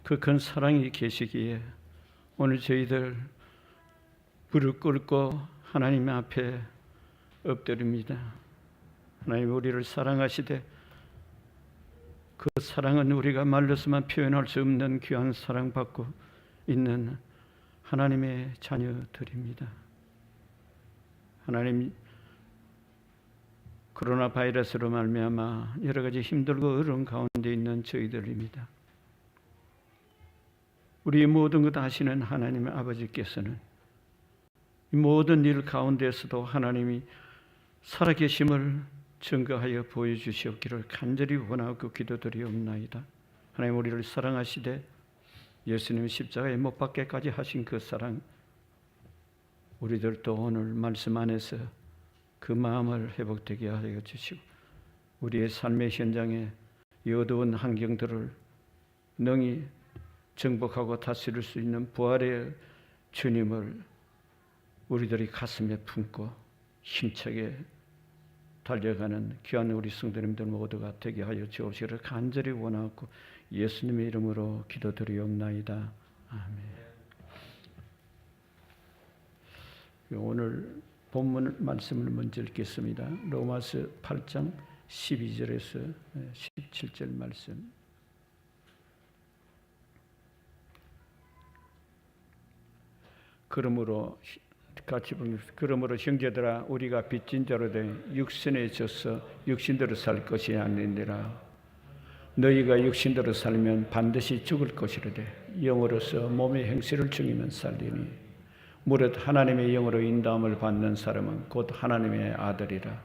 그 큰 사랑이 계시기에 오늘 저희들 무릎 꿇고 하나님 앞에 엎드립니다. 하나님 우리를 사랑하시되 그 사랑은 우리가 말로서만 표현할 수 없는 귀한 사랑받고 있는 하나님의 자녀들입니다. 하나님, 코로나 바이러스로 말미암아 여러 가지 힘들고 어려운 가운데 있는 저희들입니다. 우리 모든 것 아시는 하나님의 아버지께서는 이 모든 일 가운데서도 하나님이 살아계심을 증거하여 보여주시옵기를 간절히 원하고 기도드리옵나이다. 하나님 우리를 사랑하시되 예수님 십자가에 못 박게까지 하신 그 사랑, 우리들도 오늘 말씀 안에서 그 마음을 회복되게 하여 주시고 우리의 삶의 현장에 이 어두운 환경들을 능히 정복하고 다스릴 수 있는 부활의 주님을 우리들이 가슴에 품고 힘차게 달려가는 귀한 우리 성도님들 모두가 되게 하여 주옵시기를 간절히 원하고 예수님의 이름으로 기도드리옵나이다. 아멘. 오늘 본문 말씀을 먼저 읽겠습니다. 로마서 8장 12절에서 17절 말씀. 그러므로 같이 보겠습니다. 그러므로 형제들아 우리가 빚진 자로 돼 육신에 져서 육신대로 살 것이 아니니라. 너희가 육신대로 살면 반드시 죽을 것이로되 영으로서 몸의 행실을 죽이면 살리니 무릇 하나님의 영으로 인도함을 받는 사람은 곧 하나님의 아들이라.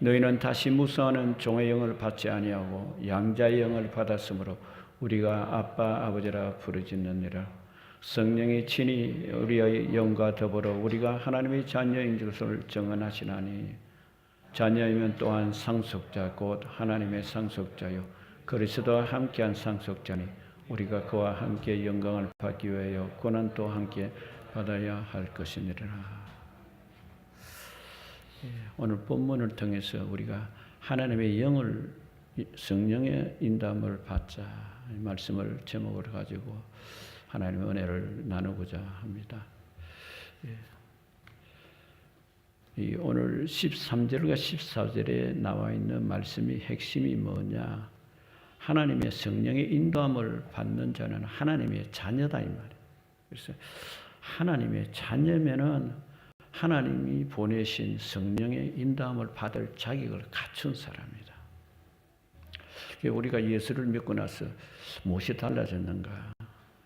너희는 다시 무서워하는 종의 영을 받지 아니하고 양자의 영을 받았으므로 우리가 아빠 아버지라 부르짖느니라. 성령이 친히 우리의 영과 더불어 우리가 하나님의 자녀인 것을 증언하시나니 자녀이면 또한 상속자 곧 하나님의 상속자요 그리스도와 함께한 상속자니 우리가 그와 함께 영광을 받기 위하여 고난도 함께 받아야 할 것이니라. 오늘 본문을 통해서 우리가 하나님의 영을 성령의 인도함을 받자 이 말씀을 제목으로 가지고 하나님의 은혜를 나누고자 합니다. 이 오늘 13절과 14절에 나와 있는 말씀이 핵심이 뭐냐? 하나님의 성령의 인도함을 받는 자는 하나님의 자녀다 이 말이에요. 그래서 하나님의 자녀면은 하나님이 보내신 성령의 인도함을 받을 자격을 갖춘 사람이다. 우리가 예수를 믿고 나서 무엇이 달라졌는가?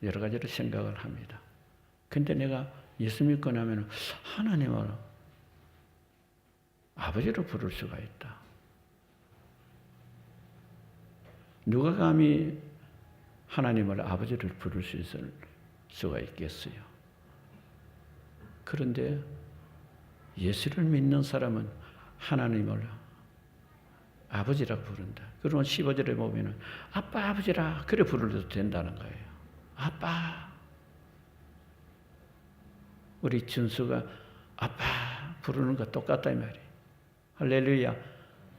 여러 가지로 생각을 합니다. 근데 내가 예수 믿고 나면 하나님을 아버지로 부를 수가 있다. 누가 감히 하나님을 아버지를 부를 수 있을 수가 있겠어요? 그런데 예수를 믿는 사람은 하나님을 아버지라 부른다. 그러면 15절에 보면 아빠 아버지라 그래 부르도 된다는 거예요. 아빠. 우리 준수가 아빠 부르는 거 똑같다 이 말이에요. 할렐루야.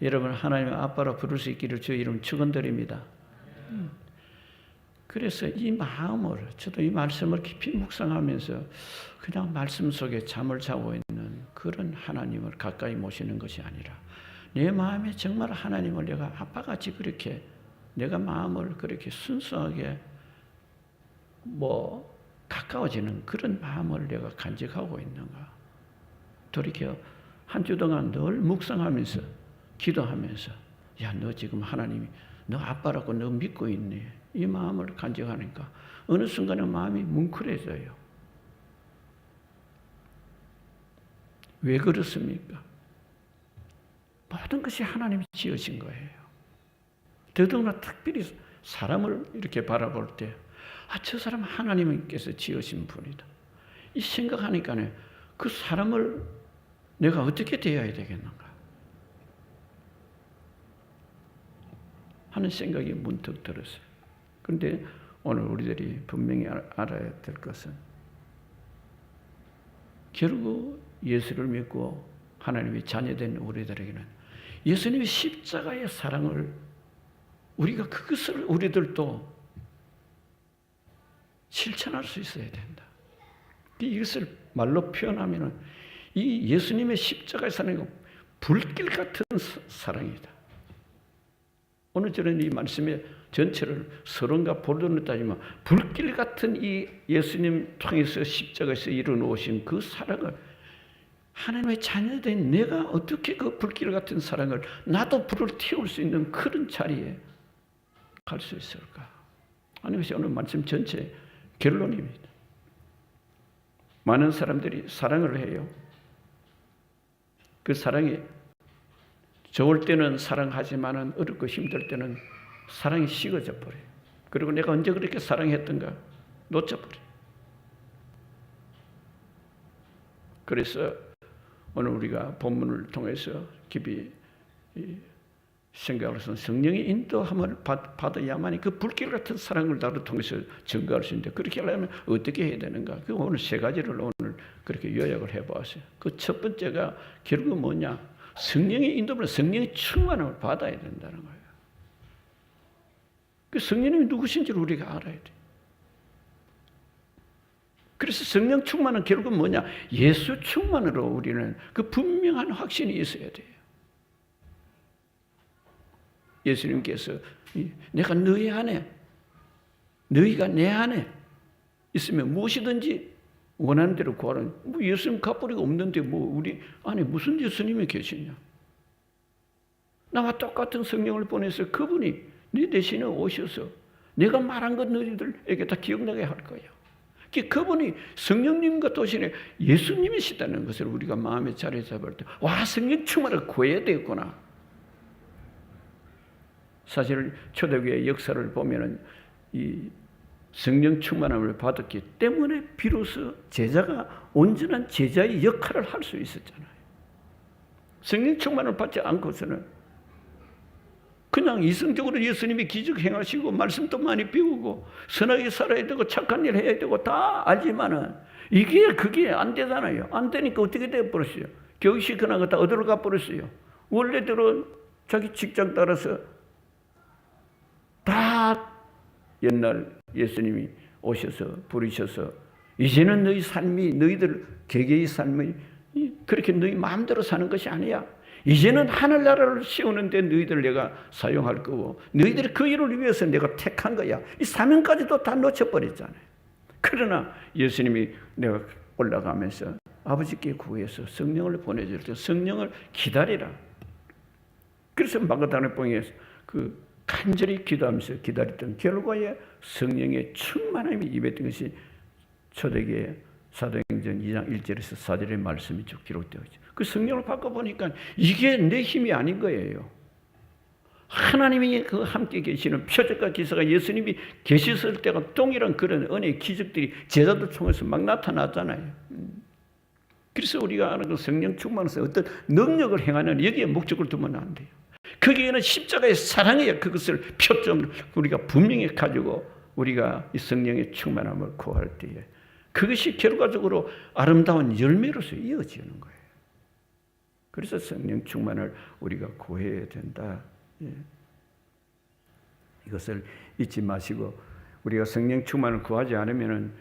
여러분 하나님의 아빠로 부를 수 있기를 주의 이름 축원드립니다. 그래서 이 마음을 저도 이 말씀을 깊이 묵상하면서 그냥 말씀 속에 잠을 자고 있는 그런 하나님을 가까이 모시는 것이 아니라 내 마음에 정말 하나님을 내가 아빠같이 그렇게 내가 마음을 그렇게 순수하게 가까워지는 그런 마음을 내가 간직하고 있는가? 돌이켜 한 주 동안 늘 묵상하면서 기도하면서 야, 너 지금 하나님이 너 아빠라고 너 믿고 있니? 이 마음을 간직하니까 어느 순간에 마음이 뭉클해져요. 왜 그렇습니까? 모든 것이 하나님이 지으신 거예요. 더더구나 특별히 사람을 이렇게 바라볼 때 저 사람 하나님께서 지으신 분이다. 이 생각하니까 그 사람을 내가 어떻게 대해야 되겠는가 하는 생각이 문득 들었어요. 그런데 오늘 우리들이 분명히 알아야 될 것은 결국 예수를 믿고 하나님의 자녀된 우리들에게는 예수님의 십자가의 사랑을 우리가 그것을 우리들도 실천할 수 있어야 된다. 이것을 말로 표현하면 이 예수님의 십자가의 사랑은 불길 같은 사랑이다. 오늘 저는 이 말씀의 전체를 서론과 본론을 따지면 불길 같은 이 예수님 통해서 십자가에서 이루어놓으신 그 사랑을 하나님의 자녀된 내가 어떻게 그 불길 같은 사랑을 나도 불을 태울 수 있는 그런 자리에 갈 수 있을까? 하나님 오늘 말씀 전체 결론입니다. 많은 사람들이 사랑을 해요. 그 사랑이 좋을 때는 사랑하지만은 어렵고 힘들 때는 사랑이 식어져 버려요. 그리고 내가 언제 그렇게 사랑했던가 놓쳐버려요. 그래서 오늘 우리가 본문을 통해서 깊이 생각을 해서 성령의 인도함을 받아야만이 그 불길 같은 사랑을 나를 통해서 증거할 수 있는데, 그렇게 하려면 어떻게 해야 되는가? 그 오늘 세 가지를 오늘 그렇게 요약을 해보았어요. 그 첫 번째가 결국은 뭐냐? 성령의 인도를, 성령의 충만함을 받아야 된다는 거예요. 그 성령님이 누구신지를 우리가 알아야 돼. 그래서 성령 충만은 결국은 뭐냐? 예수 충만으로 우리는 그 분명한 확신이 있어야 돼요. 예수님께서 내가 너희 안에, 너희가 내 안에 있으면 무엇이든지 원하는 대로 구하라. 뭐 예수님 갚으리가 없는데 뭐 우리 안에 무슨 예수님이 계시냐? 나와 똑같은 성령을 보내서 그분이 네 대신에 오셔서 내가 말한 것 너희들에게 다 기억나게 할 거야. 그분이 성령님과 도신에 예수님이시다는 것을 우리가 마음에 자리 잡을 때, 와, 성령 충만을 구해야 되겠구나. 사실 초대교회의 역사를 보면은 이 성령 충만함을 받았기 때문에 비로소 제자가 온전한 제자의 역할을 할 수 있었잖아요. 성령 충만을 받지 않고서는 그냥 이성적으로 예수님이 기적 행하시고 말씀도 많이 배우고 선하게 살아야 되고 착한 일 해야 되고 다 알지만은 그게 안 되잖아요. 안 되니까 어떻게 돼버렸어요? 교육시켜나가 다 어디로 가버렸어요? 원래대로 자기 직장 따라서 다 옛날 예수님이 오셔서 부르셔서 이제는 너희 삶이, 너희들 개개의 삶이 그렇게 너희 마음대로 사는 것이 아니야. 이제는 하늘나라를 세우는데 너희들 내가 사용할 거고 너희들이 그 일을 위해서 내가 택한 거야. 이 사명까지도 다 놓쳐버렸잖아요. 그러나 예수님이 내가 올라가면서 아버지께 구해서 성령을 보내줄 때 성령을 기다리라. 그래서 마가다나 봉에서 그 간절히 기도하면서 기다렸던 결과에 성령의 충만함이 임했던 것이 초대교회 사도행전 2장 1절에서 4절의 말씀이 쭉 기록되어 있죠. 그 성령을 바꿔보니까 이게 내 힘이 아닌 거예요. 하나님이 그 함께 계시는 표적과 기사가 예수님이 계셨을 때가 동일한 그런 은혜의 기적들이 제자들 통해서 막 나타났잖아요. 그래서 우리가 아는 그 성령 충만해서 어떤 능력을 행하는 여기에 목적을 두면 안 돼요. 거기에는 십자가의 사랑이야. 그것을 표점을 우리가 분명히 가지고 우리가 이 성령의 충만함을 구할 때에 그것이 결과적으로 아름다운 열매로서 이어지는 거예요. 그래서 성령 충만을 우리가 구해야 된다. 예. 이것을 잊지 마시고 우리가 성령 충만을 구하지 않으면은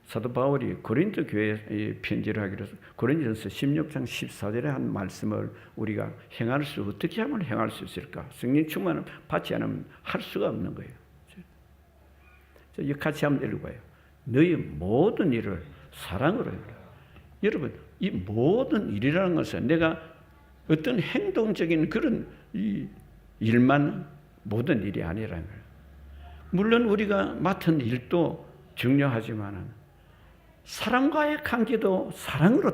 사도 바울이 고린도 교회에 편지를 하기로 고린도전서 16장 14절에 한 말씀을 우리가 어떻게 하면 행할 수 있을까? 성령 충만을 받지 않으면 할 수가 없는 거예요. 같이 한번 읽어봐요. 너희 모든 일을 사랑으로 해라. 여러분, 이 모든 일이라는 것은 내가 어떤 행동적인 그런 일만 모든 일이 아니라는 거예요. 물론 우리가 맡은 일도 중요하지만은 사람과의 관계도 사랑으로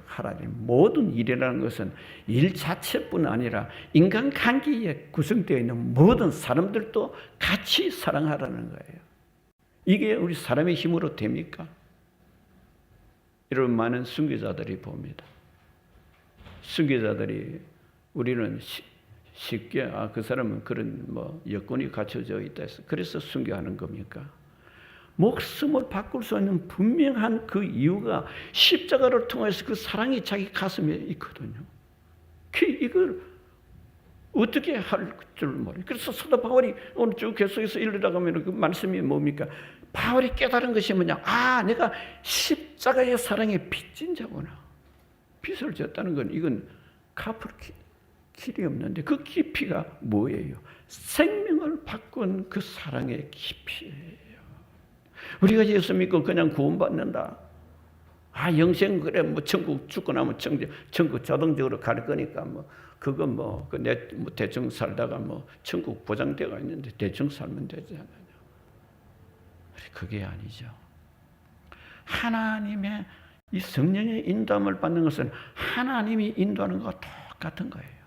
하라니. 모든 일이라는 것은 일 자체뿐 아니라 인간관계에 구성되어 있는 모든 사람들도 같이 사랑하라는 거예요. 이게 우리 사람의 힘으로 됩니까? 여러분, 많은 순교자들이 봅니다. 순교자들이 우리는 쉽게 그 사람은 그런 여건이 갖춰져 있다 해서 그래서 순교하는 겁니까? 목숨을 바꿀 수 있는 분명한 그 이유가 십자가를 통해서 그 사랑이 자기 가슴에 있거든요. 이걸 어떻게 할 줄 모르. 그래서 사도 바울이 오늘 쭉 계속해서 읽으다가면 그 말씀이 뭡니까? 바울이 깨달은 것이 뭐냐? 아, 내가 십자가의 사랑에 빚진 자구나. 빚을 졌다는 건 이건 갚을 길이 없는데 그 깊이가 뭐예요? 생명을 바꾼 그 사랑의 깊이예요. 우리가 예수 믿고 그냥 구원받는다. 아, 영생 그래 뭐 천국 죽고 나면 천국 자동적으로 갈 거니까 뭐 그건 내 대충 살다가 천국 보장되어 있는데 대충 살면 되지 않느냐. 그게 아니죠. 하나님의 이 성령의 인도함을 받는 것은 하나님이 인도하는 것과 똑같은 거예요.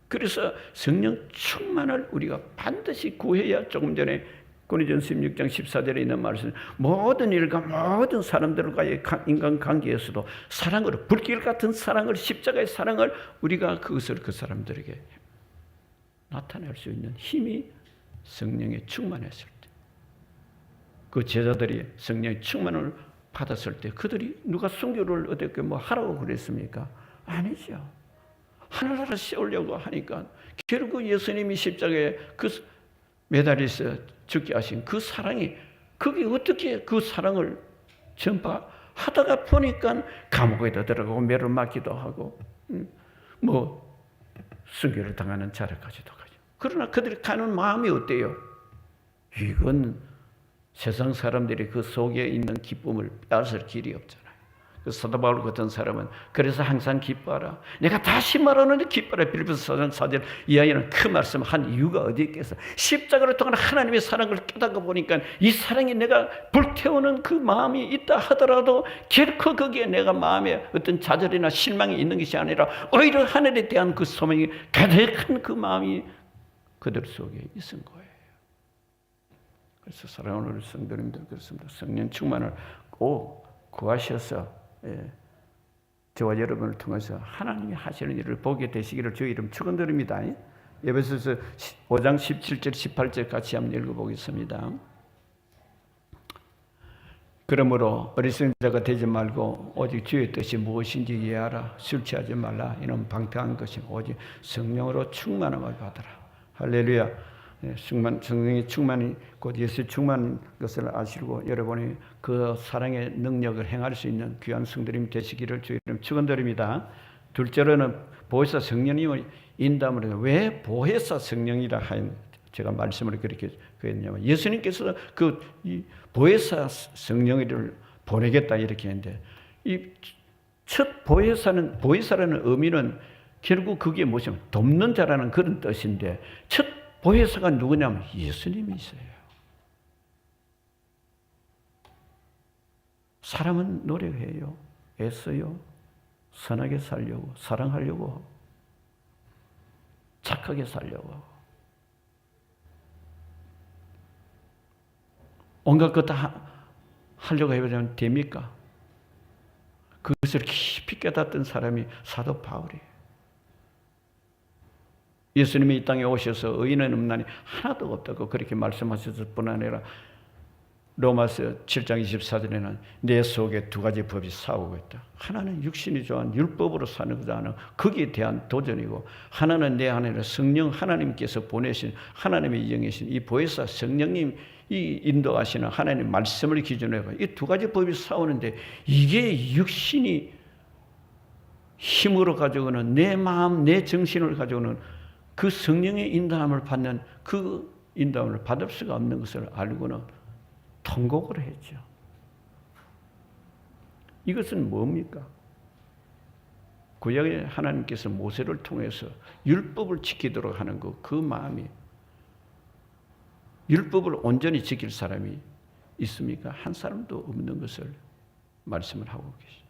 그래서 성령 충만을 우리가 반드시 구해야 조금 전에 고린도전서 16장 14절에 있는 말씀, 모든 일과 모든 사람들과의 인간관계에서도 사랑으로, 불길 같은 사랑을, 십자가의 사랑을 우리가 그것을 그 사람들에게 나타낼 수 있는 힘이 성령에 충만했을 때, 그 제자들이 성령의 충만을 받았을 때 그들이 누가 순교를 어떻게 하라고 그랬습니까? 아니죠. 하늘나라 세우려고 하니까 결국 예수님이 십자가에 매달려서 죽게 하신 그 사랑이, 그게 어떻게 그 사랑을 전파하다가 보니까 감옥에도 들어가고 매를 맞기도 하고 순교를 당하는 자리까지도 가죠. 그러나 그들이 가는 마음이 어때요? 이건 세상 사람들이 그 속에 있는 기쁨을 빼앗을 길이 없잖아요. 그 사도 바울 같은 사람은 그래서 항상 기뻐하라. 내가 다시 말하는데 기뻐하라. 빌립보서 4장 이하에는 그 말씀 한 이유가 어디 있겠어? 십자가를 통한 하나님의 사랑을 깨닫고 보니까 이 사랑이 내가 불태우는 그 마음이 있다 하더라도 결코 거기에 내가 마음에 어떤 좌절이나 실망이 있는 것이 아니라 오히려 하늘에 대한 그 소망이 가득한 그 마음이 그들 속에 있은 거예요. 그래서 사랑하는 우리 성도님들 그렇습니다. 성령 충만을 꼭 구하셔서 저와 여러분을 통해서 하나님이 하시는 일을 보게 되시기를 주의 이름 축원드립니다. 에베소서 5장 17절 18절 같이 한번 읽어보겠습니다. 그러므로 어리석은 자가 되지 말고 오직 주의 뜻이 무엇인지 이해하라. 술 취하지 말라. 이는 방탕한 것이 오직 성령으로 충만함을 받아라. 할렐루야. 성령의 충만이 곧 예수의 충만인 것을 아시고 여러분이 그 사랑의 능력을 행할 수 있는 귀한 성도님 되시기를 주의 이름 축원드립니다. 둘째로는 보혜사 성령님을 인도함을 해서 왜 보혜사 성령이라 하인 제가 말씀을 그렇게 했냐면 예수님께서 이 보혜사 성령을 보내겠다 이렇게 했는데 이 첫 보혜사라는 의미는 결국 그게 뭐냐면 돕는 자라는 그런 뜻인데 첫 보혜사가 누구냐면 예수님이세요. 사람은 노력해요. 애써요. 선하게 살려고, 사랑하려고, 착하게 살려고. 온갖 것 다 하려고 해보자면 됩니까? 그것을 깊이 깨닫던 사람이 사도 바울이에요. 예수님이 이 땅에 오셔서 의인은 없나니 하나도 없다고 그렇게 말씀하셨을 뿐 아니라 로마서 7장 24절에는 내 속에 두 가지 법이 싸우고 있다. 하나는 육신이 좋아하는 율법으로 사는 자는 거기에 대한 도전이고 하나는 내 안에 성령 하나님께서 보내신 하나님의 영이신 이 보혜사 성령님 이 인도하시는 하나님 말씀을 기준으로 이 두 가지 법이 싸우는데 이게 육신이 힘으로 가져오는 내 마음 내 정신을 가져오는 그 성령의 인도함을 받는 그 인도함을 받을 수가 없는 것을 알고는 통곡을 했죠. 이것은 뭡니까? 구약의 하나님께서 모세를 통해서 율법을 지키도록 하는 그 마음이 율법을 온전히 지킬 사람이 있습니까? 한 사람도 없는 것을 말씀을 하고 계시죠.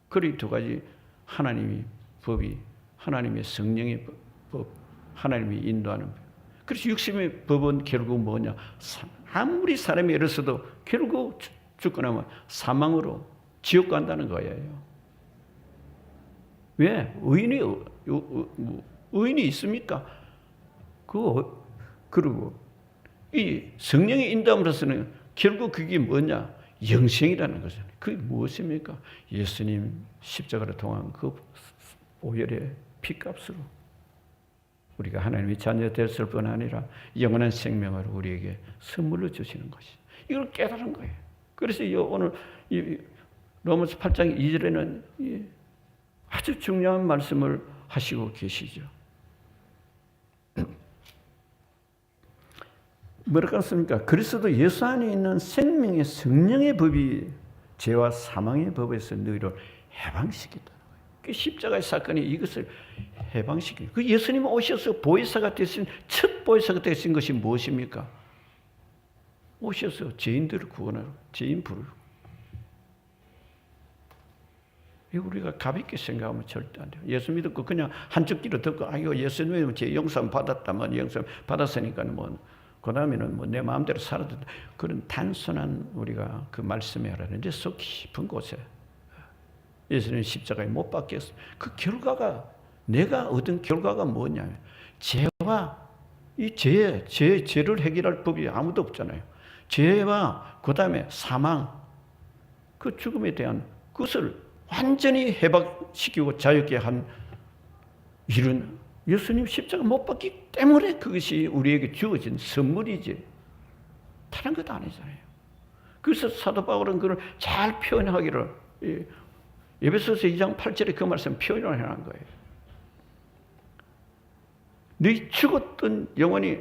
그리고 두 가지 하나님의 법이 하나님의 성령의 법, 하나님이 인도하는 법. 그래서 육신의 법은 결국 뭐냐? 아무리 사람이 이랬어도 결국 죽고 나면 사망으로 지옥 간다는 거예요. 왜? 의인이 있습니까? 그리고 이 성령의 인도함으로서는 결국 그게 뭐냐? 영생이라는 거잖아요. 그게 무엇입니까? 예수님 십자가를 통한 그 보혈의 피값으로 우리가 하나님의 자녀 됐을 뿐 아니라 영원한 생명을 우리에게 선물로 주시는 것이. 이걸 깨달은 거예요. 그래서 오늘 로마서 8장 2절에는 아주 중요한 말씀을 하시고 계시죠. 뭐라고 했습니까? 그리스도 예수 안에 있는 생명의 성령의 법이 죄와 사망의 법에서 너희를 해방시켰다는 거예요. 그 십자가의 사건이 이것을 해방시킨. 그 예수님 오셔서 보혜사가 되신 첫 보혜사가 되신 것이 무엇입니까? 오셔서 죄인들을 구원하러 죄인 부르러. 우리가 가볍게 생각하면 절대 안 돼요. 예수 믿고 그냥 한쪽 귀로 듣고 이거 예수님은 제 용서 받았다면 용서 받았으니까 그 다음에는 내 마음대로 살아도 그런 단순한 우리가 그 말씀에 하라는데 속 깊은 곳에 예수님 십자가에 못 박혔어. 그 결과가 내가 얻은 결과가 뭐냐면 죄와 이 죄를 해결할 법이 아무도 없잖아요. 죄와 그 다음에 사망, 그 죽음에 대한 그것을 완전히 해박시키고 자유케 한 일은 예수님 십자가 못 박기 때문에 그것이 우리에게 주어진 선물이지 다른 것도 아니잖아요. 그래서 사도 바울은 그걸 잘 표현하기를 에베소서 2장 8절에 그 말씀 표현을 해놓은 거예요. 너희 죽었던 영혼이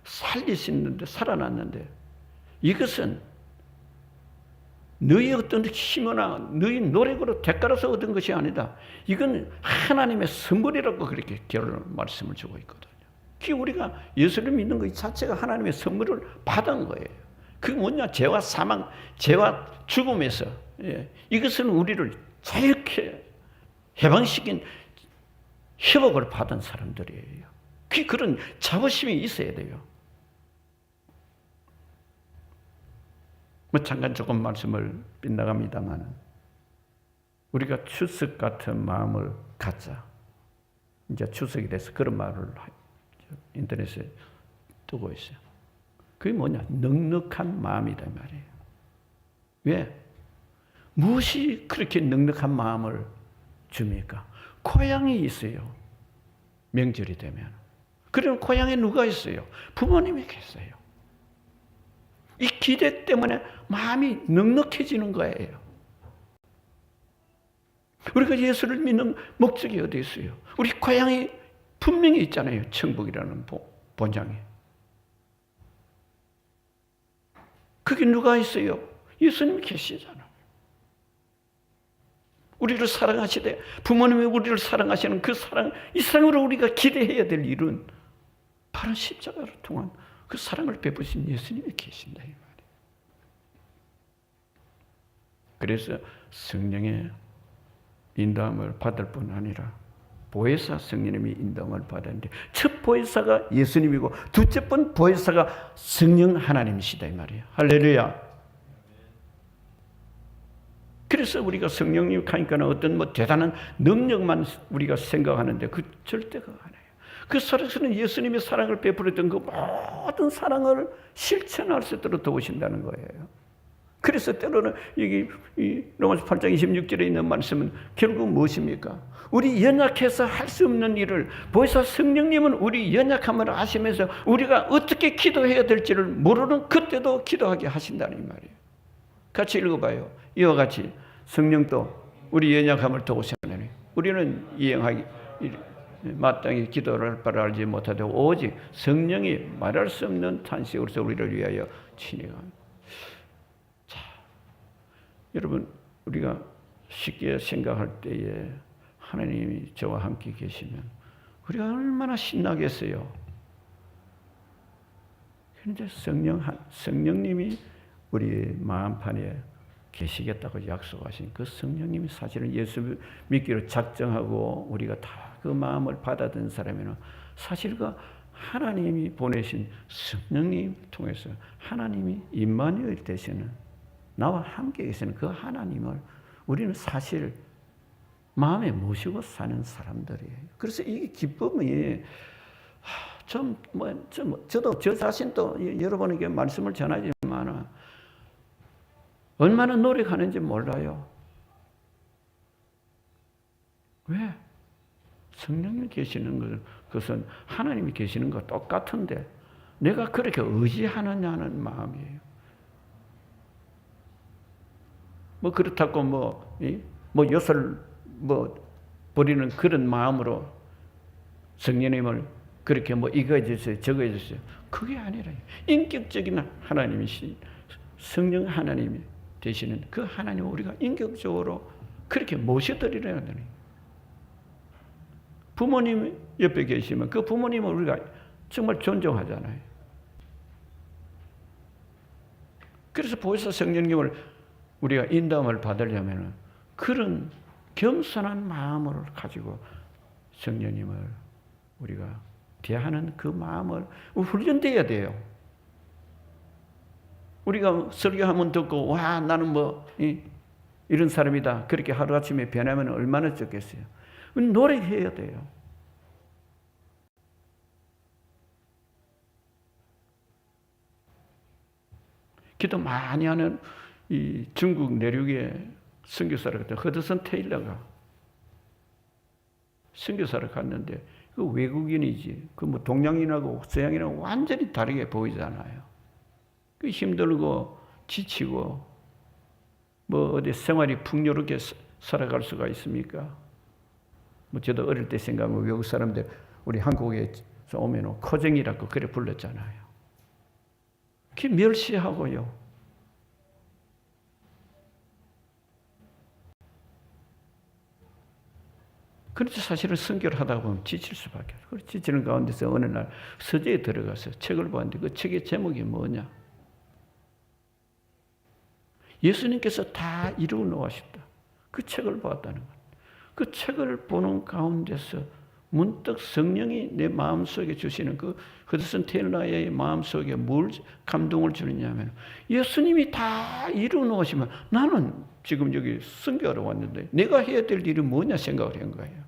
살리시는데 살아났는데 이것은 너희 어떤 힘이나 너희 노력으로 대가로서 얻은 것이 아니다. 이건 하나님의 선물이라고 그렇게 결론 말씀을 주고 있거든요. 그 우리가 예수를 믿는 것 자체가 하나님의 선물을 받은 거예요. 그게 뭐냐? 죄와 사망, 죄와 죽음에서 이것은 우리를 자유케 해방시킨 회복을 받은 사람들이에요. 그런 자부심이 있어야 돼요. 잠깐 조금 말씀을 빗나갑니다만 우리가 추석 같은 마음을 갖자. 이제 추석이 돼서 그런 말을 인터넷에 뜨고 있어요. 그게 뭐냐? 넉넉한 마음이다 말이에요. 왜? 무엇이 그렇게 넉넉한 마음을 줍니까? 고향이 있어요. 명절이 되면. 그럼 고향에 누가 있어요? 부모님이 계세요. 이 기대 때문에 마음이 넉넉해지는 거예요. 우리가 예수를 믿는 목적이 어디 있어요? 우리 고향이 분명히 있잖아요. 천국이라는 본장에. 그게 누가 있어요? 예수님이 계시잖아요. 우리를 사랑하시되 부모님이 우리를 사랑하시는 그 사랑, 이 사랑으로 우리가 기대해야 될 일은 바로 십자가를 통한 그 사랑을 베푸신 예수님이 계신다 이 말이에요. 그래서 성령의 인도함을 받을 뿐 아니라 보혜사 성령님이 인도함을 받았는데 첫 보혜사가 예수님이고 둘째 번 보혜사가 성령 하나님이시다 이 말이에요. 할렐루야. 그래서 우리가 성령님 하니까는 어떤 대단한 능력만 우리가 생각하는데 그 절대가 아니에요. 그 사랑은 예수님의 사랑을 베풀었던 그 모든 사랑을 실천할 수 있도록 도우신다는 거예요. 그래서 때로는 이 로마서 8장 26절에 있는 말씀은 결국 무엇입니까? 우리 연약해서 할 수 없는 일을 보혜사 성령님은 우리 연약함을 아시면서 우리가 어떻게 기도해야 될지를 모르는 그때도 기도하게 하신다는 말이에요. 같이 읽어봐요. 이와 같이 성령도 우리 연약함을 도우시나니 우리는 이행하기 마땅히 기도를 할 바를 알지 못하되 오직 성령이 말할 수 없는 탄식으로서 우리를 위하여 친히 자, 여러분 우리가 쉽게 생각할 때에 하나님이 저와 함께 계시면 우리가 얼마나 신나겠어요. 그런데 성령님이 우리 마음판에 계시겠다고 약속하신 그 성령님이 사실은 예수 믿기로 작정하고 우리가 다 그 마음을 받아든 사람에는 사실 그 하나님이 보내신 성령님 통해서 하나님이 임마누엘 되시는 나와 함께 계시는 그 하나님을 우리는 사실 마음에 모시고 사는 사람들이에요. 그래서 이 기쁨이 저도 저 자신도 여러분에게 말씀을 전하지만 얼마나 노력하는지 몰라요. 왜? 성령이 계시는 것은 하나님이 계시는 것 똑같은데 내가 그렇게 의지하느냐는 마음이에요. 뭐 그렇다고 엿을 버리는 그런 마음으로 성령님을 그렇게 이거 해주세요, 저거 해주세요. 그게 아니라 인격적인 하나님이신 성령 하나님이 되시는 그 하나님을 우리가 인격적으로 그렇게 모셔드리려야 되는. 부모님 옆에 계시면 그 부모님을 우리가 정말 존중하잖아요. 그래서 보혜사 성령님을 우리가 인도함을 받으려면 그런 겸손한 마음을 가지고 성령님을 우리가 대하는 그 마음을 훈련돼야 돼요. 우리가 설교하면 듣고 와 나는 이런 사람이다 그렇게 하루아침에 변하면 얼마나 좋겠어요. 노력해야 돼요. 기도 많이 하는 이 중국 내륙의 선교사를 갔다 허드슨 테일러가 선교사를 갔는데 그 외국인이지 그 동양인하고 서양인하고 완전히 다르게 보이잖아요. 그 힘들고 지치고 어디 생활이 풍요롭게 살아갈 수가 있습니까? 저도 어릴 때 생각하면 외국 사람들 우리 한국에서 오면 코쟁이라고 그래 불렀잖아요. 그 멸시하고요. 그래서 사실은 선교를 하다 보면 지칠 수밖에 없어요. 지치는 가운데서 어느 날 서재에 들어가서 책을 봤는데 그 책의 제목이 뭐냐? 예수님께서 다 이루어 놓으셨다. 그 책을 봤다는 것. 그 책을 보는 가운데서 문득 성령이 내 마음속에 주시는 그 허드슨 테일러의 마음속에 뭘 감동을 주느냐면 예수님이 다 이루어 놓으시면 나는 지금 여기 선교하러 왔는데 내가 해야 될 일이 뭐냐 생각을 한 거예요.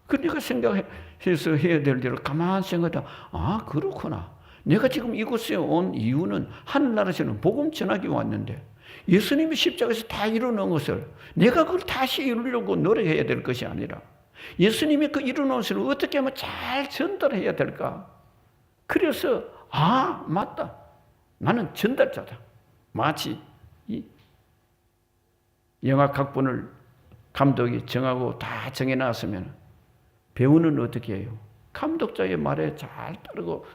그 내가 생각해서 해야 될 일을 가만히 생각하다 그렇구나. 내가 지금 이곳에 온 이유는 하늘나라에서는 복음 전하기 왔는데 예수님이 십자가에서 다 이루어놓은 것을 내가 그걸 다시 이루려고 노력해야 될 것이 아니라 예수님이 그 이루어놓은 것을 어떻게 하면 잘 전달해야 될까? 그래서 맞다. 나는 전달자다. 마치 이 영화 각본을 감독이 정하고 다 정해놨으면 배우는 어떻게 해요? 감독자의 말에 잘 따르고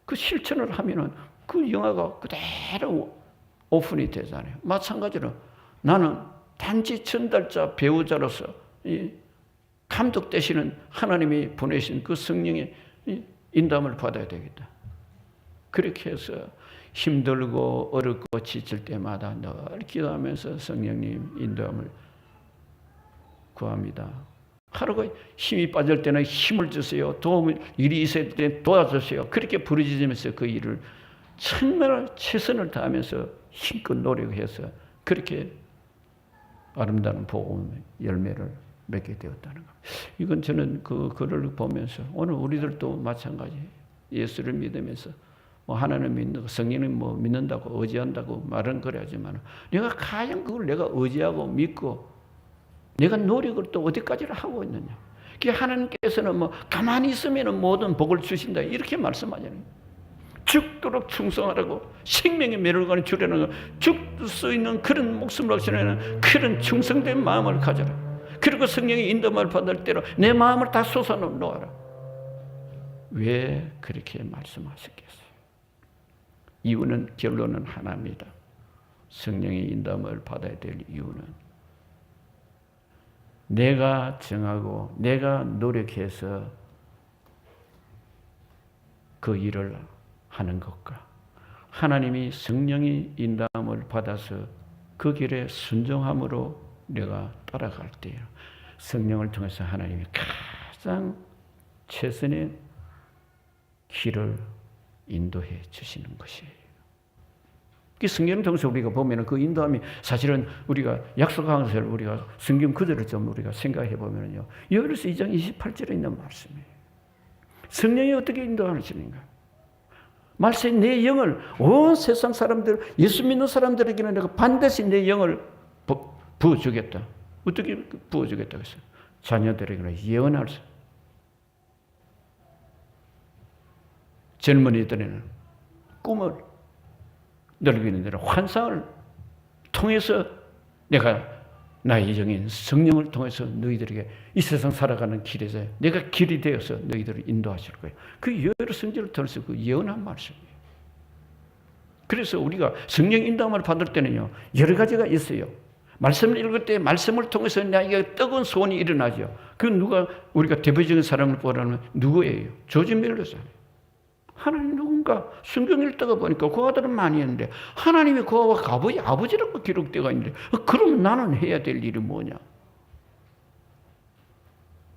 그 실천을 하면은 그 영화가 그대로 오픈이 되잖아요. 마찬가지로 나는 단지 전달자, 배우자로서 이 감독 되시는 하나님이 보내신 그 성령의 인도함을 받아야 되겠다. 그렇게 해서 힘들고 어렵고 지칠 때마다 늘 기도하면서 성령님 인도함을 구합니다. 하루가 힘이 빠질 때는 힘을 주세요. 일이 있을 때 도와주세요. 그렇게 부르짖으면서 그 일을 정말 최선을 다하면서 힘껏 노력해서 그렇게 아름다운 복음 열매를 맺게 되었다는 겁니다. 이건 저는 그 글을 보면서 오늘 우리들도 마찬가지예요. 예수를 믿으면서 하나님을 믿는 성령을 믿는다고 의지한다고 말은 그래야지만 내가 과연 그걸 내가 의지하고 믿고 내가 노력을 또 어디까지를 하고 있느냐. 하나님께서는 가만히 있으면 모든 복을 주신다 이렇게 말씀하잖아요. 죽도록 충성하라고 생명의 매를 주려는 죽을 수 있는 그런 목숨을 바치는 그런 충성된 마음을 가져라. 그리고 성령의 인도함을 받을 때로 내 마음을 다 쏟아놓아라. 왜 그렇게 말씀하셨겠어요? 이유는 결론은 하나입니다. 성령의 인도함을 받아야 될 이유는 내가 정하고 내가 노력해서 그 일을 하는 것과 하나님이 성령의 인도함을 받아서 그 길에 순종함으로 내가 따라갈 때에 성령을 통해서 하나님이 가장 최선의 길을 인도해 주시는 것이에요. 그 성경을 통해서 우리가 보면 그 인도함이 사실은 우리가 약속한 것을 우리가 성경 그대로 좀 우리가 생각해 보면요. 요한일서 2장 28절에 있는 말씀이에요. 성령이 어떻게 인도하시는가? 말씀이 내 영을 온 세상 사람들, 예수 믿는 사람들에게는 내가 반드시 내 영을 부어주겠다. 어떻게 부어주겠다 그랬어요? 자녀들에게 예언할 수, 젊은이들에는 꿈을 넓히는 대로 환상을 통해서 내가 나의 영인 성령을 통해서 너희들에게 이 세상 살아가는 길에서 내가 길이 되어서 너희들을 인도하실 거예요. 그 여러 성질을 통해서 그 예언한 말씀이에요. 그래서 우리가 성령 인도함을 받을 때는요, 여러 가지가 있어요. 말씀을 읽을 때 말씀을 통해서 나에게 뜨거운 소원이 일어나죠. 그 누가 우리가 대표적인 사람을 보라면 누구예요? 조지 밀러잖아요. 하나님 누군가 성경 읽다가 보니까 그 아들은 많이 했는데 하나님이 그와 아버지라고 기록되어 있는데 그럼 나는 해야 될 일이 뭐냐?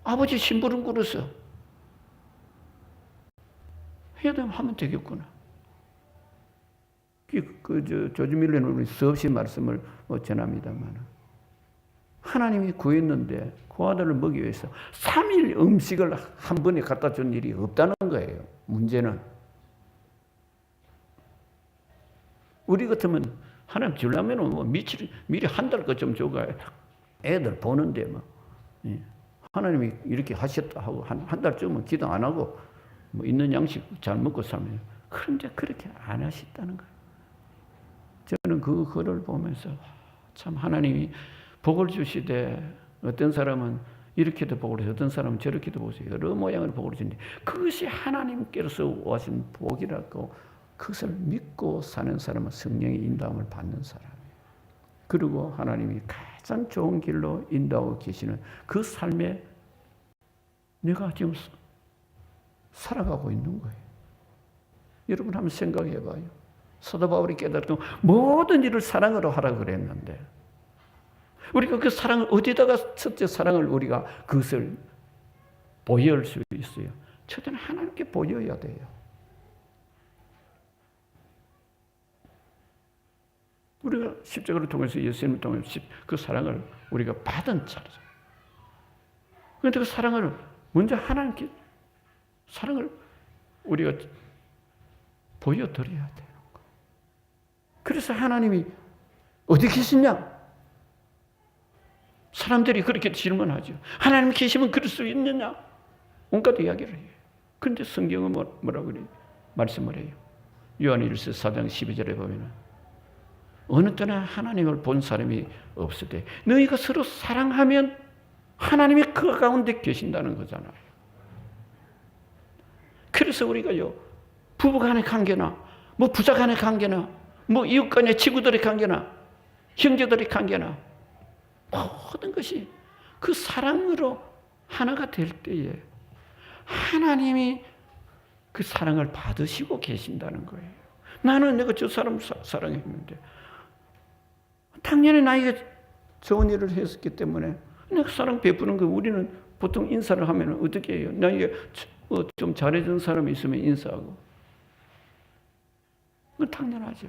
아버지 심부름 꿇어서 해야 되면 하면 되겠구나. 조지 밀러는 수없이 말씀을 전합니다만 하나님이 구했는데 그 아들을 먹이기 위해서 3일 음식을 한 번에 갖다 준 일이 없다는 거예요. 문제는 우리 같으면 하나님 주려면 뭐 미리 한 달 것 좀 줘가 애들 보는데 뭐 하나님이 이렇게 하셨다 하고 한 달쯤은 기도 안 하고 뭐 있는 양식 잘 먹고 살면 그런데 그렇게 안 하셨다는 거예요. 저는 그 글을 보면서 참 하나님이 복을 주시되 어떤 사람은 이렇게도 복을 주시고 어떤 사람은 저렇게도 복을 주시고 여러 모양으로 복을 주시는데 그것이 하나님께서 오신 복이라고 그것을 믿고 사는 사람은 성령의 인도함을 받는 사람이에요. 그리고 하나님이 가장 좋은 길로 인도하고 계시는 그 삶에 내가 지금 살아가고 있는 거예요. 여러분 한번 생각해 봐요. 사도 바울이 깨달았던 모든 일을 사랑으로 하라고 그랬는데 우리가 그 사랑을 어디다가 첫째 사랑을 우리가 그것을 보여할 수 있어요. 첫째는 하나님께 보여야 돼요. 우리가 십자가를 통해서 예수님을 통해서 그 사랑을 우리가 받은 자리죠. 그런데 그 사랑을 먼저 하나님께 사랑을 우리가 보여드려야 돼요. 그래서 하나님이 어디 계시냐? 사람들이 그렇게 질문하죠. 하나님 계시면 그럴 수 있느냐? 온갖 이야기를 해요. 그런데 성경은 뭐라고 그래요? 말씀을 해요. 요한일서 4장 12절에 보면은 어느 때나 하나님을 본 사람이 없을 때 너희가 서로 사랑하면 하나님이 그 가운데 계신다는 거잖아요. 그래서 우리가요 부부간의 관계나 뭐 부자간의 관계나 뭐 이웃간의 친구들의 관계나 형제들의 관계나 모든 것이 그 사랑으로 하나가 될 때에 하나님이 그 사랑을 받으시고 계신다는 거예요. 나는 내가 저 사람 사랑했는데 당연히 나에게 좋은 일을 했었기 때문에 내가 사랑 베푸는 거 우리는 보통 인사를 하면 어떻게 해요? 나에게 좀 잘해준 사람이 있으면 인사하고 그건 당연하죠.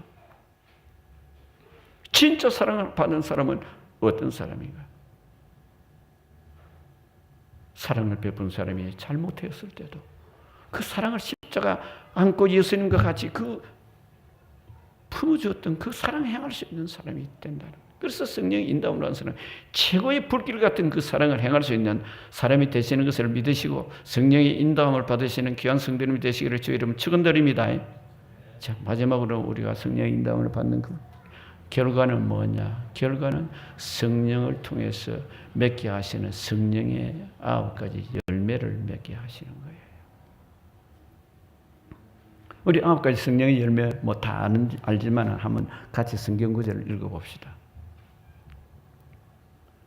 진짜 사랑을 받은 사람은 어떤 사람인가? 사랑을 베푼 사람이 잘못했을 때도 그 사랑을 십자가 안고 예수님과 같이 그 품어주었던 그 사랑을 행할 수 있는 사람이 된다는 거예요. 그래서 성령의 인도함을 받은 사람은 최고의 불길 같은 그 사랑을 행할 수 있는 사람이 되시는 것을 믿으시고 성령의 인도함을 받으시는 귀한 성도님이 되시기를 주의 이름 축원드립니다. 자, 마지막으로 우리가 성령의 인도함을 받는 그 결과는 뭐냐? 결과는 성령을 통해서 맺게 하시는 성령의 9가지 열매를 맺게 하시는 거예요. 우리 9가지 성령의 열매 뭐 다 알지만 한번 같이 성경 구절을 읽어봅시다.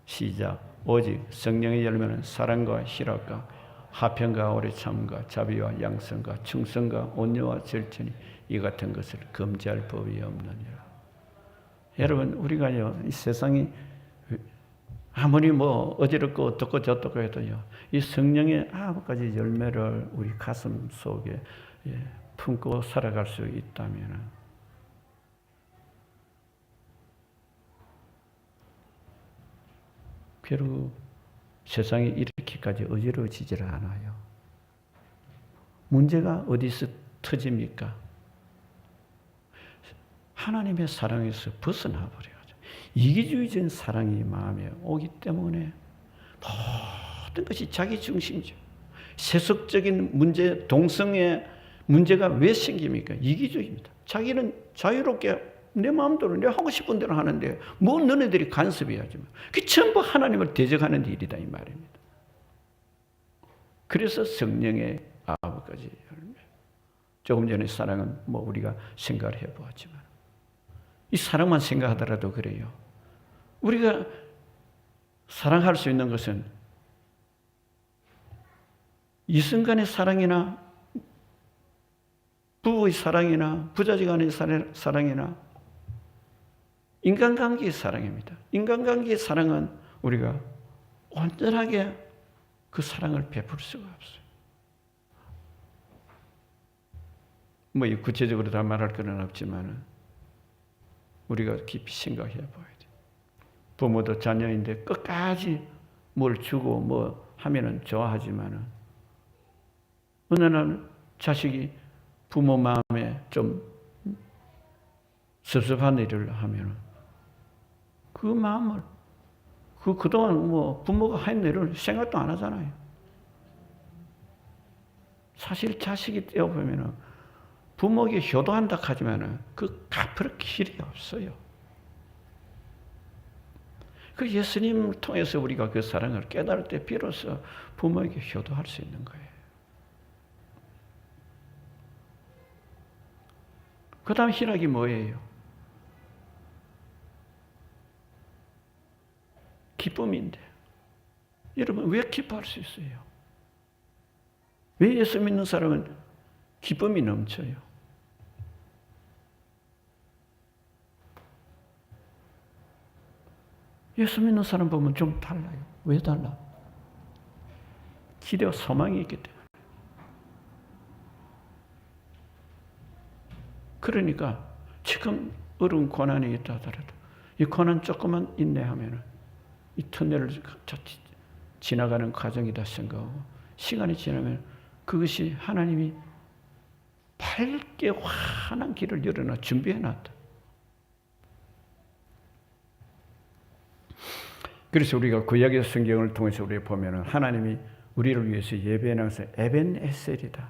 시작. 오직 성령의 열매는 사랑과 희락과 화평과 오래 참과 자비와 양선과 충성과 온유와 절제니 이 같은 것을 금지할 법이 없느니라. 여러분 우리가요 이 세상이 아무리 뭐 어지럽고 어떻고 저떻고 해도요 이 성령의 9가지 열매를 우리 가슴 속에 품고 살아갈 수 있다면 결국 세상이 이렇게까지 어지러워지질 않아요. 문제가 어디서 터집니까? 하나님의 사랑에서 벗어나 버려야죠. 이기주의적인 사랑이 마음에 오기 때문에 모든 것이 자기 중심적, 세속적인 문제, 동성애 문제가 왜 생깁니까? 이기주의입니다. 자기는 자유롭게 내 마음대로 내가 하고 싶은 대로 하는데 뭐 너네들이 간섭해야지. 그게 전부 하나님을 대적하는 일이다 이 말입니다. 그래서 성령의 아버까지 조금 전에 사랑은 뭐 우리가 생각을 해보았지만 이 사랑만 생각하더라도 그래요. 우리가 사랑할 수 있는 것은 이순간의 사랑이나 부부의 사랑이나 부자지간의 사랑이나 인간관계의 사랑입니다. 인간관계의 사랑은 우리가 온전하게 그 사랑을 베풀 수가 없어요. 뭐 구체적으로 다 말할 건 없지만 우리가 깊이 생각해 봐야 돼요. 부모도 자녀인데 끝까지 뭘 주고 뭐 하면은 좋아하지만은 어느 날 자식이 부모 마음에 좀 섭섭한 일을 하면은 그 마음을 그동안 뭐 부모가 한 일을 생각도 안 하잖아요. 사실 자식이 되어보면은 부모에게 효도한다 하지만은 그 갚을 길이 없어요. 그 예수님을 통해서 우리가 그 사랑을 깨달을 때 비로소 부모에게 효도할 수 있는 거예요. 그 다음 희락이 뭐예요? 기쁨인데. 여러분 왜 기뻐할 수 있어요? 왜 예수 믿는 사람은 기쁨이 넘쳐요? 예수 믿는 사람 보면 좀 달라요. 왜 달라? 기대와 소망이 있기 때문에. 그러니까 지금 어려운 고난이 있다 하더라도 이 고난 조금만 인내하면 이 터널을 지나가는 과정이다 생각하고 시간이 지나면 그것이 하나님이 밝게 환한 길을 열어놔 준비해놨다. 그래서 우리가 구약의 성경을 통해서 우리가 보면은 하나님이 우리를 위해서 예배해놔서 에벤에셀이다.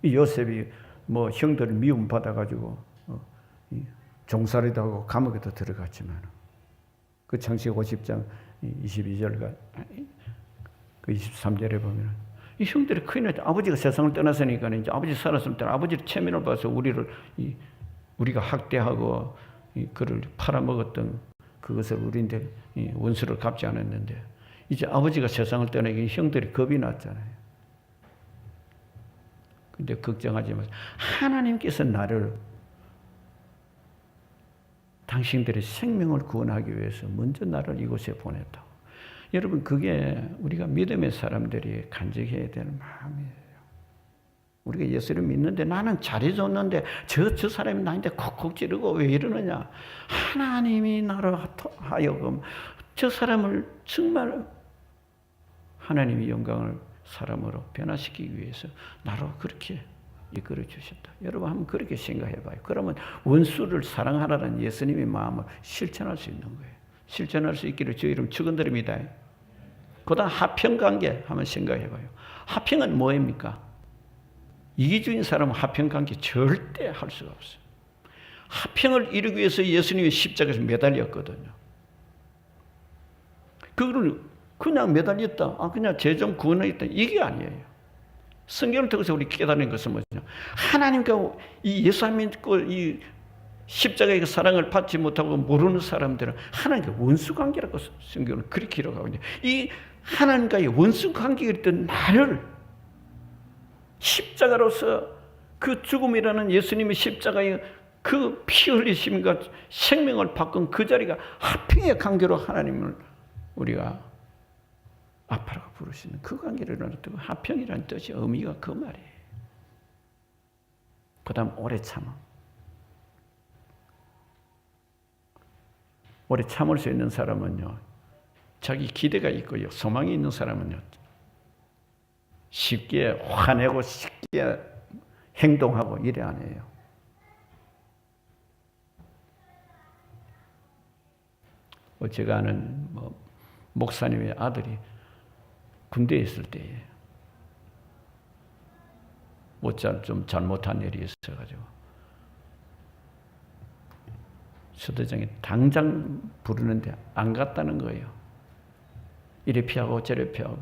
이 요셉이 뭐 형들을 미움 받아가지고 종살이도 하고 감옥에도 들어갔지만 그 창세기 50장 22절과 그 23절에 보면 이 형들이 큰일 났다. 아버지가 세상을 떠났으니까 이제 아버지 살았을 때 아버지 체면을 봐서 우리가 학대하고 그를 팔아먹었던 그것을 우리인데 원수를 갚지 않았는데 이제 아버지가 세상을 떠나기 형들이 겁이 났잖아요. 근데 걱정하지 마세요. 하나님께서 나를 당신들의 생명을 구원하기 위해서 먼저 나를 이곳에 보냈다. 여러분 그게 우리가 믿음의 사람들이 간직해야 될 마음이에요. 우리가 예수를 믿는데 나는 잘해줬는데 저 사람이 나한테 콕콕 찌르고 왜 이러느냐. 하나님이 나를 하여금 저 사람을 정말 하나님의 영광을 사람으로 변화시키기 위해서 나로 그렇게 이끌어 주셨다. 여러분 한번 그렇게 생각해 봐요. 그러면 원수를 사랑하라는 예수님의 마음을 실천할 수 있는 거예요. 실천할 수 있기를 주 이름 축원드립니다. 그 다음 화평관계 한번 생각해 봐요. 화평은 뭐입니까? 이기주의인 사람은 화평관계 절대 할 수가 없어요. 화평을 이루기 위해서 예수님이 십자가에서 매달렸거든요. 그거를 그냥 매달렸다. 그냥 죄좀 구원했다. 이게 아니에요. 성경을 통해서 우리 깨달은 것은 뭐죠? 하나님과 이 예수 안 믿고 이 십자가의 사랑을 받지 못하고 모르는 사람들은 하나님과 원수 관계라고 성경은 그렇게 기록하고 있는데 이 하나님과의 원수 관계가 있던 나를 십자가로서 그 죽음이라는 예수님의 십자가의 그 피 흘리심과 생명을 바꾼 그 자리가 화평의 관계로 하나님을 우리가 아빠라고 부르시는 그 관계를 나누고 화평이라는 뜻이 의미가 그 말이에요. 그 다음 오래 참음. 오래 참을 수 있는 사람은요. 자기 기대가 있고요. 소망이 있는 사람은요. 쉽게 화내고 쉽게 행동하고 이래 안 해요. 제가 아는 목사님의 아들이 군대에 있을 때에 좀 잘못한 일이 있어가지고 서대장이 당장 부르는데 안 갔다는 거예요. 이래 피하고 저래 피하고.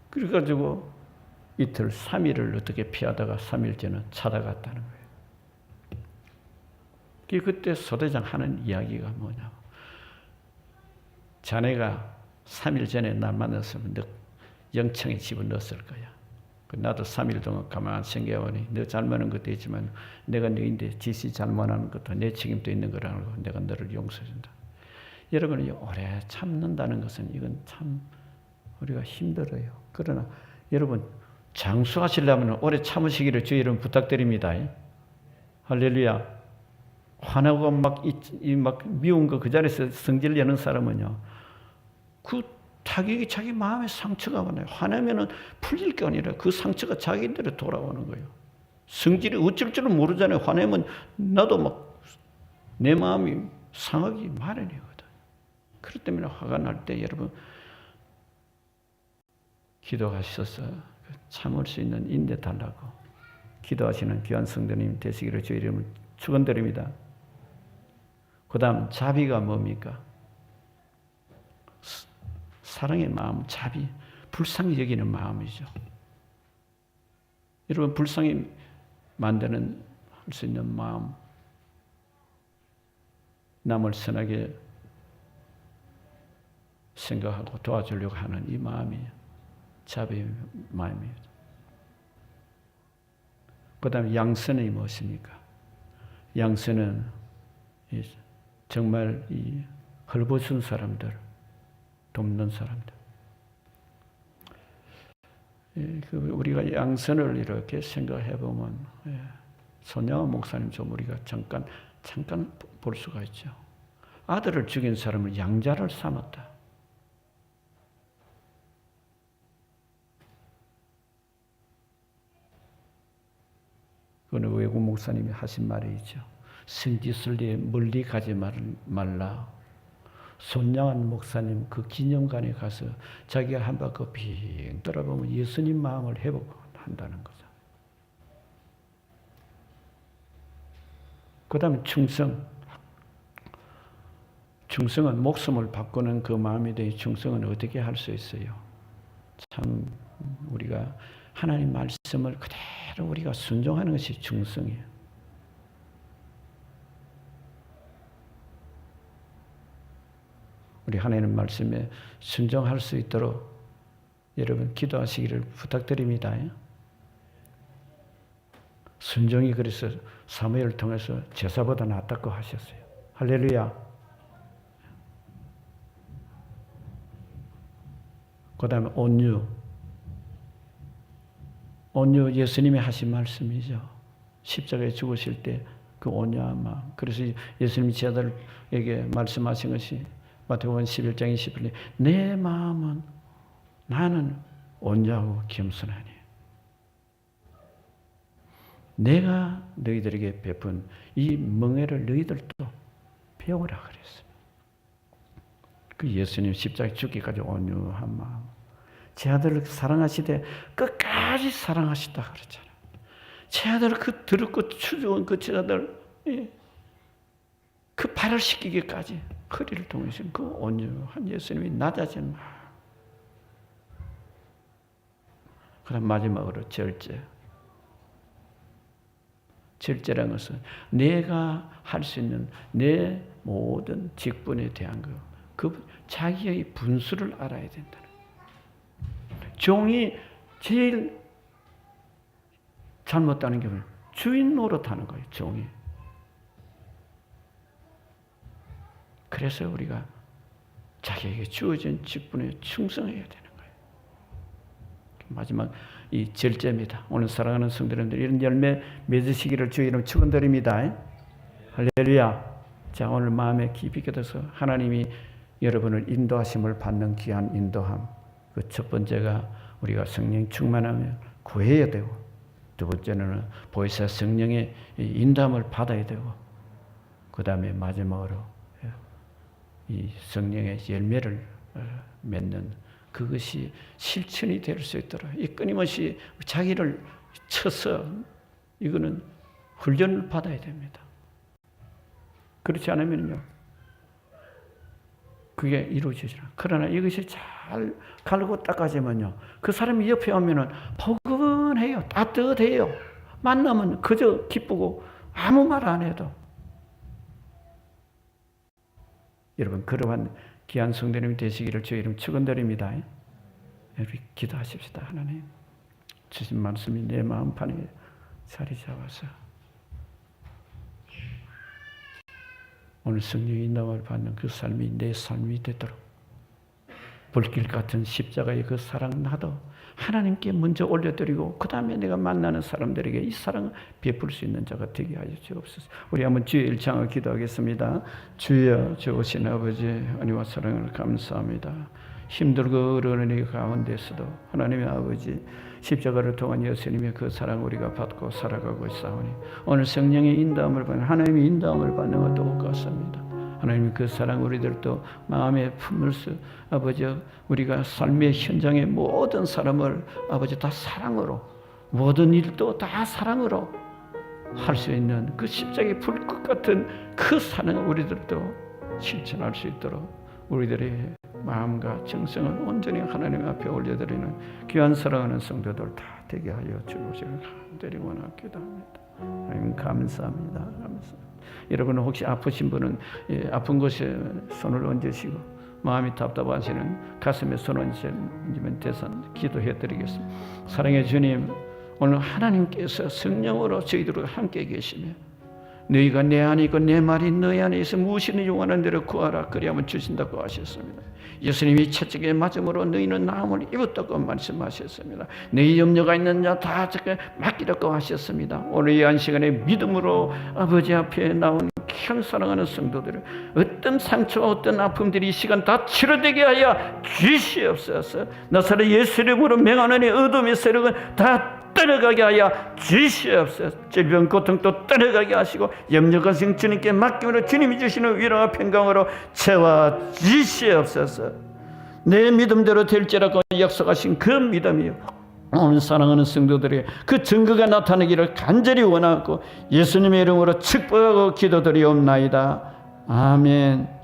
그래가지고 이틀 3일을 어떻게 피하다가 3일째는 찾아갔다는 거예요. 그때 서대장 하는 이야기가 뭐냐. 자네가 3일 전에 날 만났으면 너 영창에 집어넣었을 거야. 나도 3일 동안 가만히 생각해보니 너 잘못하는 것도 있지만 내가 너인데 지시 잘못하는 것도 내 책임도 있는 거라는 거 내가 너를 용서해준다. 여러분이 오래 참는다는 것은 이건 참 우리가 힘들어요. 그러나 여러분 장수하시려면 오래 참으시기를 주의 이름 부탁드립니다. 할렐루야. 화나고 막 미운 거 그 자리에서 성질 내는 사람은요. 그 타격이 자기 마음에 상처가 많아요. 화나면은 풀릴 게 아니라 그 상처가 자기들에 돌아오는 거예요. 성질이 어쩔 줄은 모르잖아요. 화내면 나도 막 내 마음이 상하기 마련이거든. 그렇기 때문에 화가 날 때 여러분 기도하셔서 참을 수 있는 인내 달라고 기도하시는 귀한 성도님 되시기를 주의 이름을 축원드립니다. 그 다음 자비가 뭡니까? 사랑의 마음, 자비, 불쌍히 여기는 마음이죠. 여러분 불쌍히 만드는 할 수 있는 마음, 남을 선하게 생각하고 도와주려고 하는 이 마음이 자비의 마음입니다. 그 다음에 양선이 무엇입니까? 양선은 정말 이 헐벗은 사람들, 돕는 사람들. 우리가 양선을 이렇게 생각해 보면 손양호 목사님 좀 우리가 잠깐 볼 수가 있죠. 아들을 죽인 사람을 양자를 삼았다. 그건 외국 목사님이 하신 말이죠. 성지순례에 멀리 가지 말라. 손양한 목사님 그 기념관에 가서 자기가 한 바퀴 빙 돌아보면 예수님 마음을 회복한다는 거죠. 그 다음에 충성은 목숨을 바꾸는 그 마음에 대해 충성은 어떻게 할 수 있어요? 참 우리가 하나님 말씀을 그대로 우리가 순종하는 것이 충성이에요. 우리 하나님 말씀에 순종할 수 있도록 여러분 기도하시기를 부탁드립니다. 순종이 그래서 사무엘을 통해서 제사보다 낫다고 하셨어요. 할렐루야. 그 다음에 온유 예수님이 하신 말씀이죠. 십자가에 죽으실 때 그 온유한 마음. 그래서 예수님이 제자들에게 말씀하신 것이 마태복음 11장 20절에 내 마음은 나는 온유하고 겸손하니 내가 너희들에게 베푼 이 멍에를 너희들도 배우라 그랬어요. 그 예수님 십자가에 죽기까지 온유한 마음. 제 아들을 사랑하시되 끝까지 사랑하시다 그랬잖아요. 제 아들을 그 더럽고 추저온 그 제 아들 그 발을 씻기기까지 허리를 동이신 그 온유한 예수님이 낮아진 마음. 그다음 마지막으로 절제라는 것은 내가 할 수 있는 내 모든 직분에 대한 그 자기의 분수를 알아야 된다는 거예요. 종이 제일 잘못하는 게 뭐예요? 주인 노릇하는 거예요. 종이. 그래서 우리가 자기에게 주어진 직분에 충성해야 되는 거예요. 마지막 이 절제입니다. 오늘 사랑하는 성도님들 이런 열매 맺으시기를 주의 이름 축원드립니다. 할렐루야. 자, 오늘 마음에 깊이 껴서 하나님이 여러분을 인도하심을 받는 귀한 인도함. 그 첫 번째가 우리가 성령 충만하면 구해야 되고, 두 번째는 보혜사 성령의 인도함을 받아야 되고, 그 다음에 마지막으로 이 성령의 열매를 맺는 그것이 실천이 될 수 있도록 이 끊임없이 자기를 쳐서 이거는 훈련을 받아야 됩니다. 그렇지 않으면요 그게 이루어지지 않아요. 그러나 이것이 잘 갈고 닦아지면요 그 사람이 옆에 오면은 포근해요. 따뜻해요. 만나면 그저 기쁘고 아무 말 안 해도. 여러분 그러한 귀한 성도님이 되시기를 주의 이름 축원드립니다. 우리 기도하십시다. 하나님 주신 말씀이 내 마음판에 자리 잡아서 오늘 성령의 인도를 받는 그 삶이 내 삶이 되도록 불길 같은 십자가의 그 사랑 나도 하나님께 먼저 올려드리고 그 다음에 내가 만나는 사람들에게 이 사랑을 베풀 수 있는 자가 되게 하여 주옵소서. 우리 한번 주의 일창을 기도하겠습니다. 주여 좋으신 아버지 은혜와 사랑을 감사합니다. 힘들고 어려운 이 가운데서도 하나님의 아버지 십자가를 통한 예수님의 그 사랑 우리가 받고 살아가고 있사오니 오늘 성령의 인도함을 받는 하나님의 인도함을 받는 것도 똑같습니다. 하나님 그 사랑 우리들도 마음에 품을수 아버지 우리가 삶의 현장의 모든 사람을 아버지 다 사랑으로 모든 일도 다 사랑으로 할 수 있는 그 십자가의 불꽃 같은 그 사랑을 우리들도 실천할 수 있도록 우리들의 마음과 정성을 온전히 하나님 앞에 올려드리는 귀한 사랑하는 성도들 다 되게 하여 주시기를 간절히 원하기도 합니다. 하나님 감사합니다. 감사합니다. 여러분 혹시 아프신 분은 아픈 곳에 손을 얹으시고 마음이 답답하시는 가슴에 손 얹으면 돼서 기도해 드리겠습니다. 사랑의 주님 오늘 하나님께서 성령으로 저희들과 함께 계시며 너희가 내 안에 있고 내 말이 너희 안에 있어 무엇이든지 원하는 대로 구하라 그리하면 주신다고 하셨습니다. 예수님이 채찍에 맞음으로 너희는 나음을 입었다고 말씀하셨습니다. 너희 염려가 있는 자 다 맡기라고 하셨습니다. 오늘 이 한 시간에 믿음으로 아버지 앞에 나온 귀한 사랑하는 성도들을 어떤 상처와 어떤 아픔들이 이 시간 다 치료되게 하여 주시옵소서. 나사렛 예수 이름으로 명하노니 어둠의 세력은 다 떠나가게 하여 주시옵소서. 질병 고통도 떠나가게 하시고 염려가 주님께 맡김으로 주님이 주시는 위로와 평강으로 채워 주시옵소서. 내 믿음대로 될지라고 약속하신 그 믿음이요 오늘 사랑하는 성도들의 그 증거가 나타나기를 간절히 원하고 예수님의 이름으로 축복하고 기도드리옵나이다. 아멘.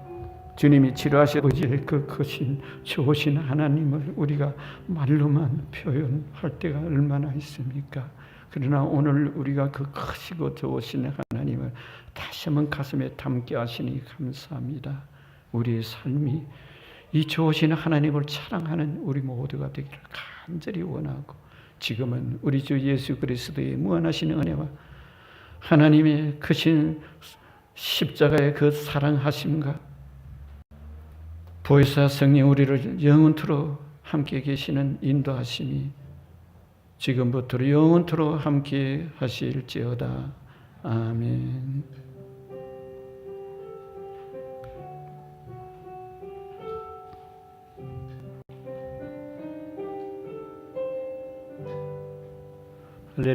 주님이 치료하시고 그 크신 좋으신 하나님을 우리가 말로만 표현할 때가 얼마나 있습니까? 그러나 오늘 우리가 그 크시고 좋으신 하나님을 다시 한번 가슴에 담게 하시니 감사합니다. 우리의 삶이 이 좋으신 하나님을 자랑하는 우리 모두가 되기를 간절히 원하고 지금은 우리 주 예수 그리스도의 무한하신 은혜와 하나님의 크신 십자가의 그 사랑하심과 보혜사 성령 우리를 영원토록 함께 계시는 인도하심이 지금부터 영원토록 함께 하실지어다. 아멘.